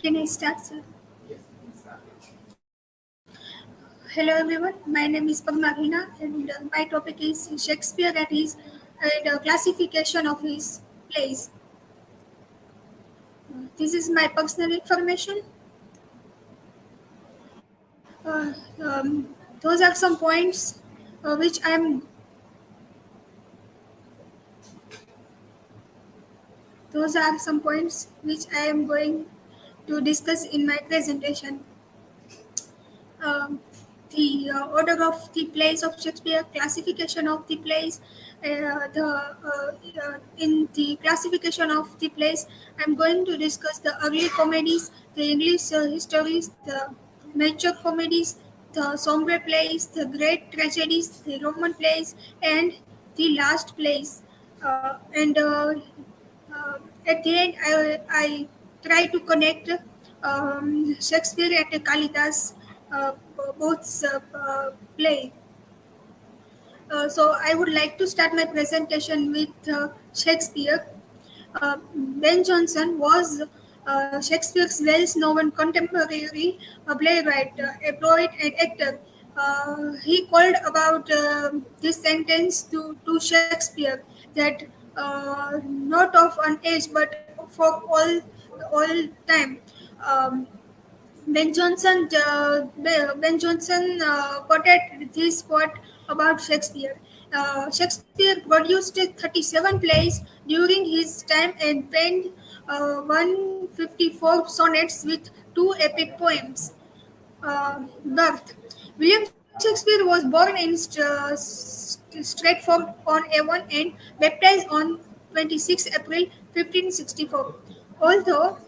Can I start, sir? Hello, everyone. My name is Padmavina, and my topic is Shakespeare and classification of his plays. This is my personal information. Those are some points which I'm. Those are some points which I am going to discuss in my presentation. um, the order of the plays of Shakespeare, classification of the plays. In the classification of the plays, I'm going to discuss the early comedies, the English histories, the mature comedies, the sombre plays, the great tragedies, the Roman plays, and the last plays. And at the end, I try to connect Shakespeare and Kalidas both play. So I would like to start my presentation with Shakespeare. Ben Jonson was Shakespeare's well-known contemporary playwright, a poet, and actor. He called about this sentence to Shakespeare that not of an age but for all time. Um, Ben Jonson quoted this quote about Shakespeare. Shakespeare produced 37 plays during his time and penned 154 sonnets with two epic poems. Birth. William Shakespeare was born in Stratford on Avon and baptized on 26 April 1564. Although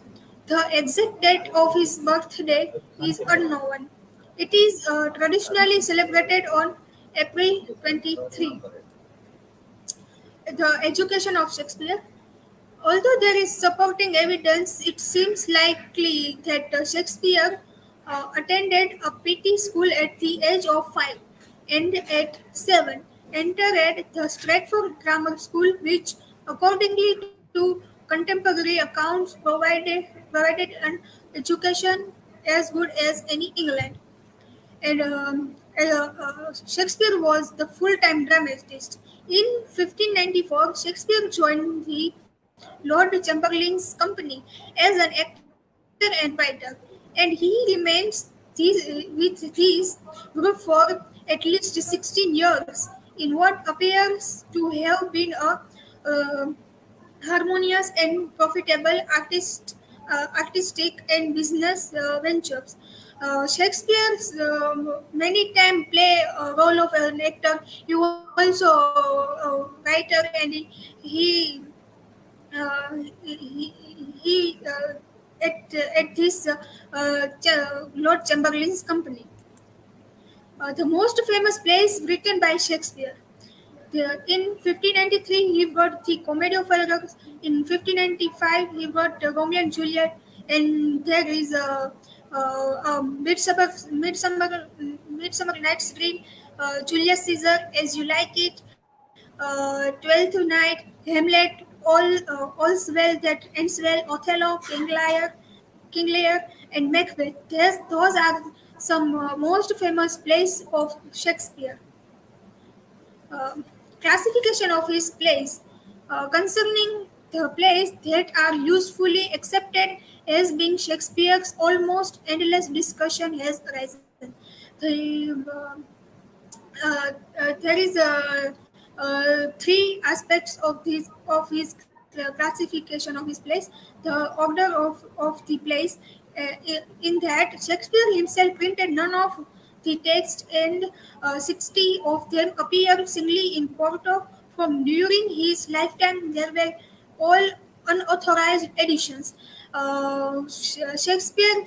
the exact date of his birthday is unknown, it is traditionally celebrated on April 23. The education of Shakespeare. Although there is supporting evidence, it seems likely that Shakespeare attended a PT school at the age of 5 and at 7 entered the Stratford Grammar School, which, accordingly to contemporary accounts, provided an education as good as any England. And Shakespeare was the full-time dramatist. In 1594, Shakespeare joined the Lord Chamberlain's company as an actor and writer, and he remains with this group for at least 16 years in what appears to have been a uh, harmonious and profitable artistic and business ventures. Shakespeare's many time play a role of an actor. He also a writer, and he he at this Lord Chamberlain's company. The most famous plays written by Shakespeare. In 1593, he wrote the Comedy of Errors. In 1595, he wrote Romeo and Juliet, and there is a Midsummer Night's Dream, Julius Caesar, As You Like It, Twelfth Night, Hamlet, All's Well That Ends Well, Othello, King Lear, and Macbeth. Those are some most famous plays of Shakespeare. Classification of his plays. Concerning the plays that are usefully accepted as being Shakespeare's, almost endless discussion has arisen. There is three aspects of his classification of his plays. The order of the plays, in that Shakespeare himself printed none of the text, and 60 of them appeared singly in quarto. From during his lifetime, there were all unauthorized editions. Shakespeare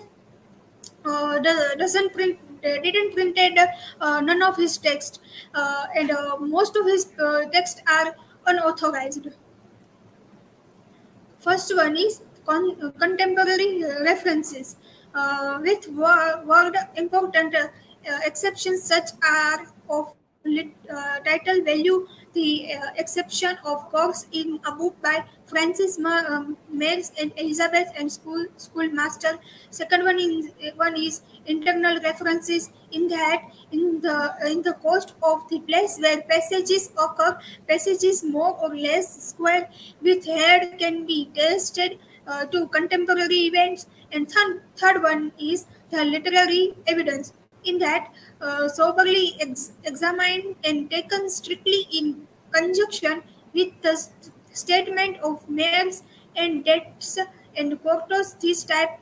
doesn't print didn't printed none of his text, and most of his texts are unauthorized. First one is contemporary references, with word important exceptions such are of title value. There the exception, of course, in a book by Francis Mills and Elizabeth and Schoolmaster. Second one is internal references in that in the coast of the place where passages occur, passages more or less square with head can be tested to contemporary events. And third one is the literary evidence in that soberly examined and taken strictly in conjunction with the statement of mayors and debts and quotas. This type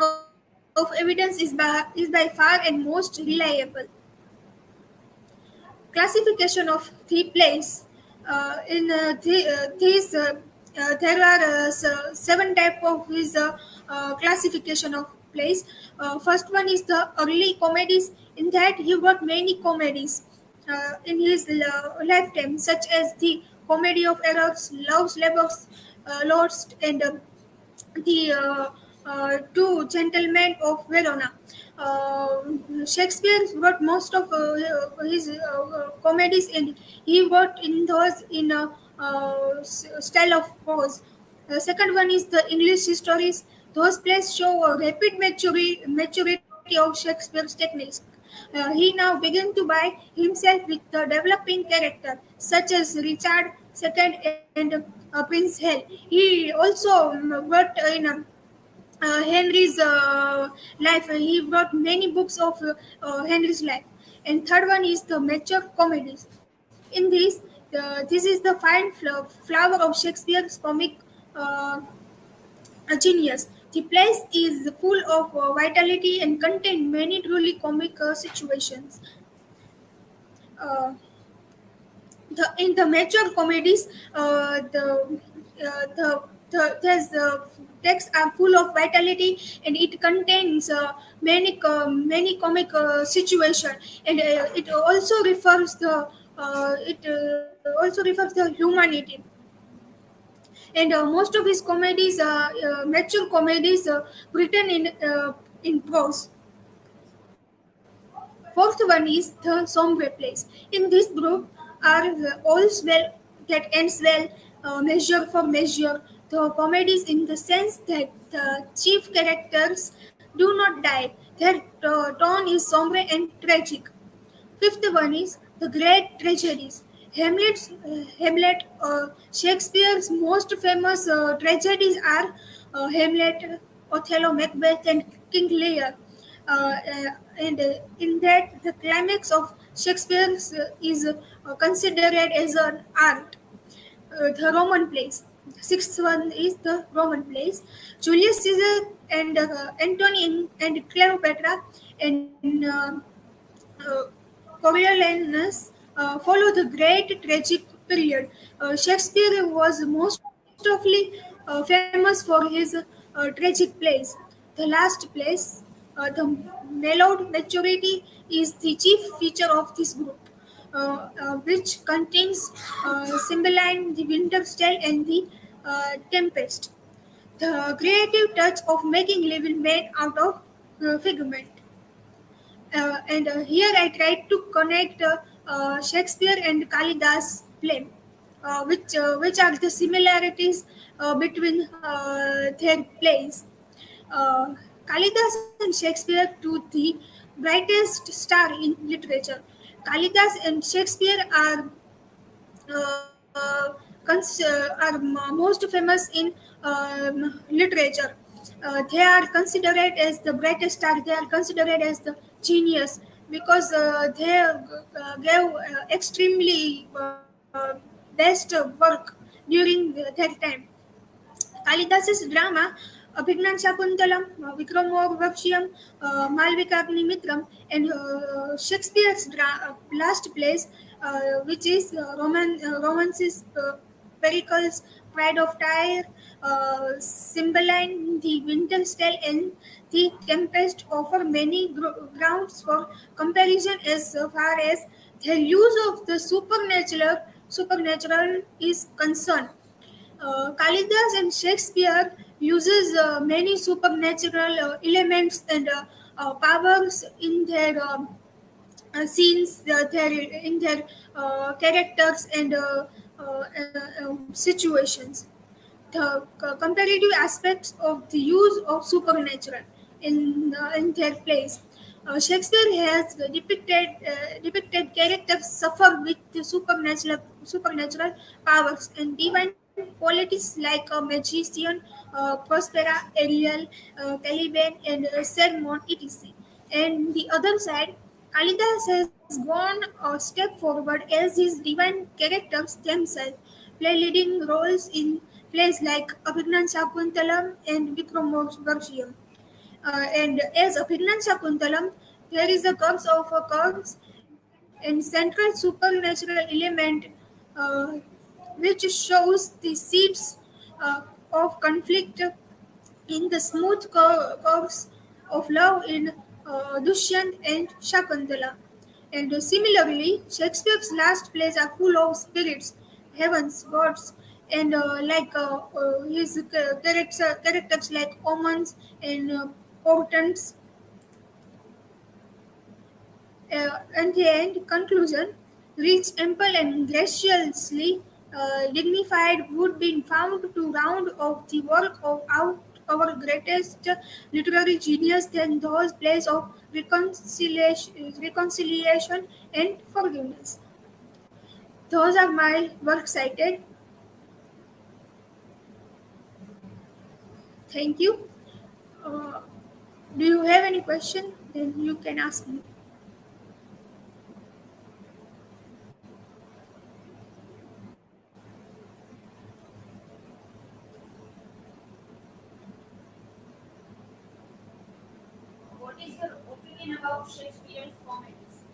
of evidence is by far and most reliable. Classification of the place. There are seven type of his classification of plays. First one is the early comedies. In that he wrote many comedies in his lifetime, such as the Comedy of Errors, Love's Labors, Lost, and the Two Gentlemen of Verona. Uh, Shakespeare wrote most of his comedies, and he wrote in those in a style of prose. The second one is the English histories. Those plays show a rapid maturity of Shakespeare's techniques. He now began to buy himself with the developing character, such as Richard II and Prince Hal. He also wrote in Henry's life. He wrote many books of Henry's life. And third one is the mature comedies. In this is the fine flower of Shakespeare's comic uh, genius. The place is full of vitality and contain many truly comic situations. Uh, in the mature comedies, there's texts are full of vitality, and it contains many comic situation, and it also refers the humanity. And most of his comedies are mature comedies written in prose. Fourth one is the sombre plays. In this group are all's well that ends well, measure for measure, the comedies in the sense that the chief characters do not die. Their tone is sombre and tragic. Fifth one is the great tragedies. Hamlet, Shakespeare's most famous tragedies are Hamlet, Othello, Macbeth, and King Lear. And in that, the climax of Shakespeare's is considered as an art. The Roman plays. Sixth one is the Roman plays. Julius Caesar and Antony and Cleopatra and uh, Coriolanus follow the great tragic period. Shakespeare was famous for his tragic plays. The last plays, the mellowed maturity, is the chief feature of this group, which contains Cymbeline, the Winter Tale, and the Tempest. The creative touch of making living men out of figment. And here I tried to connect Shakespeare and Kalidas play, which are the similarities between their plays. Uh, Kalidas and Shakespeare to the brightest star in literature. Kalidas and Shakespeare are most famous in literature. They are considered as the brightest star. They are considered as the genius because they gave extremely best work during their time. Kalidas's drama, Abhignan Shakuntalam, Vikramorvakshiyam, Malvikagnimithram, and Shakespeare's last plays, which is romances, Pericles, Pride of Tyre, Cymbeline, The Winter's Tale, and The Tempest offer many grounds for comparison as far as their use of the supernatural is concerned. Kalidas and Shakespeare uses many supernatural elements and powers in their scenes in their characters and situations. The comparative aspects of the use of supernatural in their plays. Shakespeare has depicted characters suffer with the supernatural powers and divine qualities like a magician, Prospera, Ariel, Caliban, and Sermon, etc. And the other side, Kalidas has gone a step forward as his divine characters themselves play leading roles in plays like Abhignan Shakuntalam and Vikramortiam. And as Abhignan Shakuntalam, there is a curse of a curse and central supernatural element uh, which shows the seeds of conflict in the smooth curves of love in Dushyant and Shakuntala. And similarly, Shakespeare's last plays are full of spirits, heavens, gods, and his characters like omens and portents. And the end conclusion, rich, ample, and graciously dignified, would be found to round off the work of our greatest literary genius than those plays of reconciliation and forgiveness. Those are my works cited. Thank you. Uh, do you have any question? Then you can ask me. What is your opinion about Shakespeare's comedies?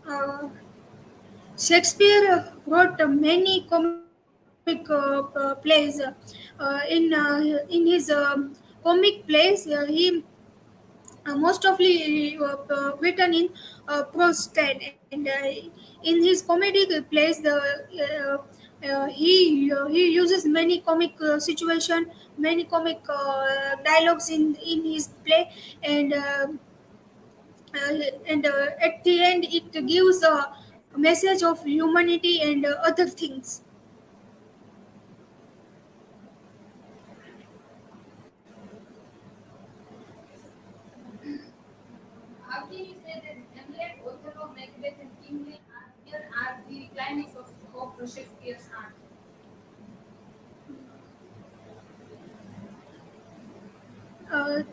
Uh, Shakespeare wrote many comic plays. In his comic plays, he mostly written in prose style, and in his comedic plays, he uses many comic situation, many comic dialogues in his play, and at the end it gives a message of humanity and other things. How can you say that Hamlet, Othello, Macbeth, and King Lear are the climax of Shakespeare's art?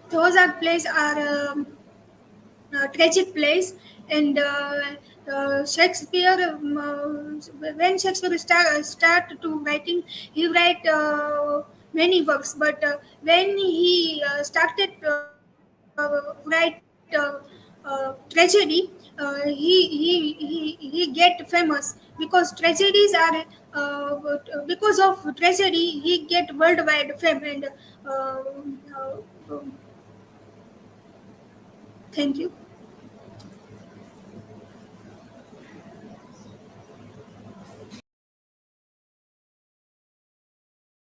Those are plays are tragic plays, and Shakespeare, when Shakespeare start to writing, he write many works, but when he started write tragedy, he get famous because tragedies are because of tragedy he get worldwide fame, and uh, uh, thank you.